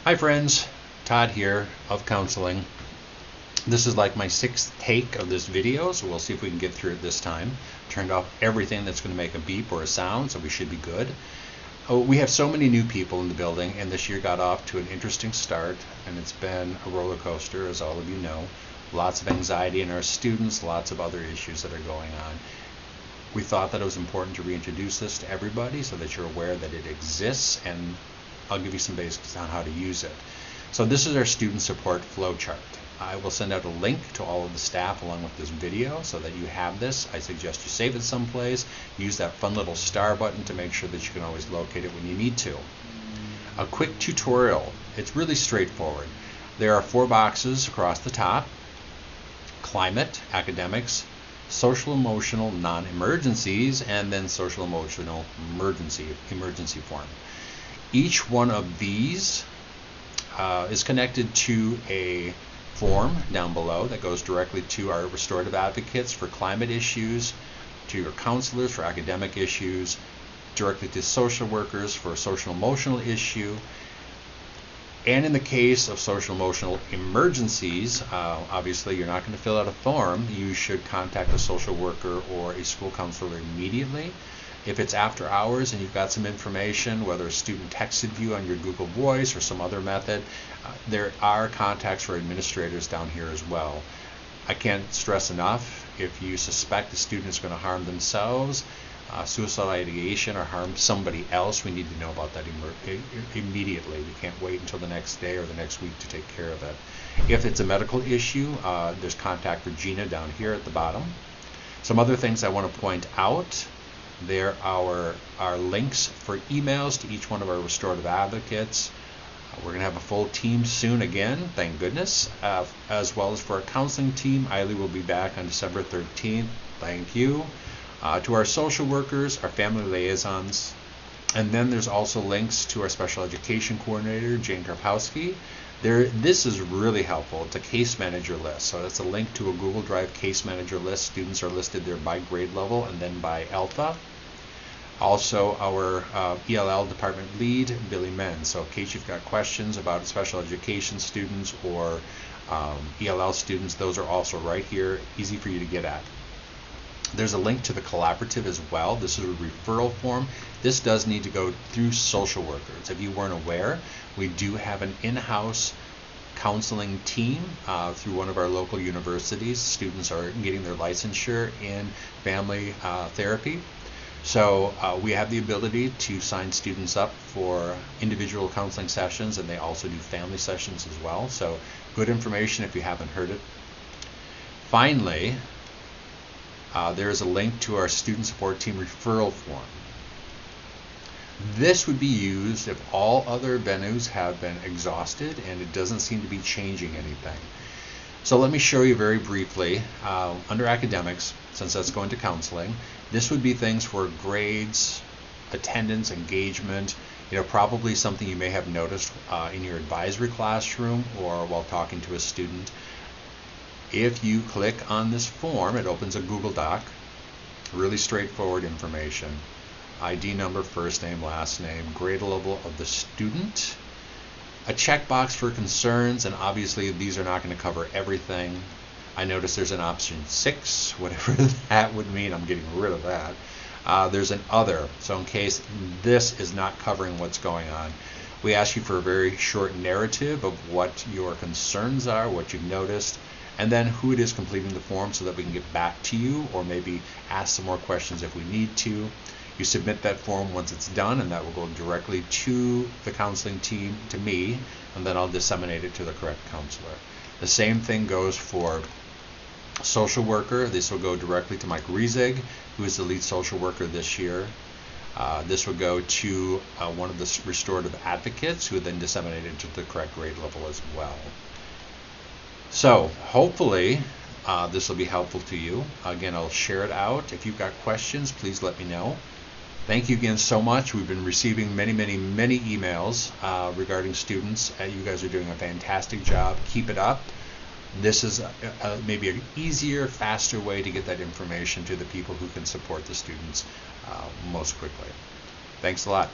Hi friends, Todd here of counseling. This is like my sixth take of this video, so we'll see if we can get through it this time. Turned off everything that's going to make a beep or a sound, so we should be good. We have so many new people in the building, and this year got off to an interesting start, and it's been a roller coaster, as all of you know. Lots of anxiety in our students, lots of other issues that are going on. We thought that it was important to reintroduce this to everybody so that you're aware that it exists, and I'll give you some basics on how to use it. So this is our student support flow chart. I will send out a link to all of the staff along with this video so that you have this. I suggest you save it someplace. Use that fun little star button to make sure that you can always locate it when you need to. A quick tutorial. It's really straightforward. There are 4 boxes across the top: climate, academics, social emotional non-emergencies, and then social emotional emergency form. Each one of these is connected to a form down below that goes directly to our restorative advocates for climate issues, to your counselors for academic issues, directly to social workers for social emotional issue. And in the case of social emotional emergencies, obviously you're not going to fill out a form. You should contact a social worker or a school counselor immediately. If it's after hours and you've got some information, whether a student texted you on your Google Voice or some other method, there are contacts for administrators down here as well. I can't stress enough, if you suspect a student is going to harm themselves, suicidal ideation, or harm somebody else, we need to know about that immediately. We can't wait until the next day or the next week to take care of it. If it's a medical issue, there's contact for Gina down here at the bottom. Some other things I want to point out: there are our links for emails to each one of our restorative advocates. We're going to have a full team soon again, thank goodness, as well as for our counseling team. Eiley will be back on December 13th. Thank you. To our social workers, our family liaisons, and then there's also links to our special education coordinator, Jane Karpowski. This is really helpful. It's a case manager list. So it's a link to a Google Drive case manager list. Students are listed there by grade level and then by alpha. Also, our ELL department lead, Billy Men. So in case you've got questions about special education students or ELL students, those are also right here, easy for you to get at. There's a link to the collaborative as well. This is a referral form. This does need to go through social workers. If you weren't aware, we do have an in-house counseling team through one of our local universities. Students are getting their licensure in family therapy. So we have the ability to sign students up for individual counseling sessions, and they also do family sessions as well. So good information if you haven't heard it. Finally, there is a link to our student support team referral form. This would be used if all other venues have been exhausted and it doesn't seem to be changing anything. So let me show you very briefly. Under academics, since that's going to counseling, this would be things for grades, attendance, engagement, probably something you may have noticed in your advisory classroom or while talking to a student. If you click on this form, it opens a Google Doc. Really straightforward information. ID number, first name, last name, grade level of the student, a checkbox for concerns, and obviously these are not going to cover everything. I notice there's an option 6, whatever that would mean. I'm getting rid of that. There's an other, so in case this is not covering what's going on, we ask you for a very short narrative of what your concerns are, what you've noticed, and then who it is completing the form so that we can get back to you or maybe ask some more questions if we need to. You submit that form once it's done, and that will go directly to the counseling team, to me, and then I'll disseminate it to the correct counselor. The same thing goes for social worker. This will go directly to Mike Riesig, who is the lead social worker this year. This would go to one of the restorative advocates, who would then disseminate it to the correct grade level as well. So hopefully this will be helpful to you. Again, I'll share it out. If you've got questions, please let me know. Thank you again so much. We've been receiving many emails regarding students. You guys are doing a fantastic job. Keep it up. This is maybe an easier, faster way to get that information to the people who can support the students most quickly. Thanks a lot.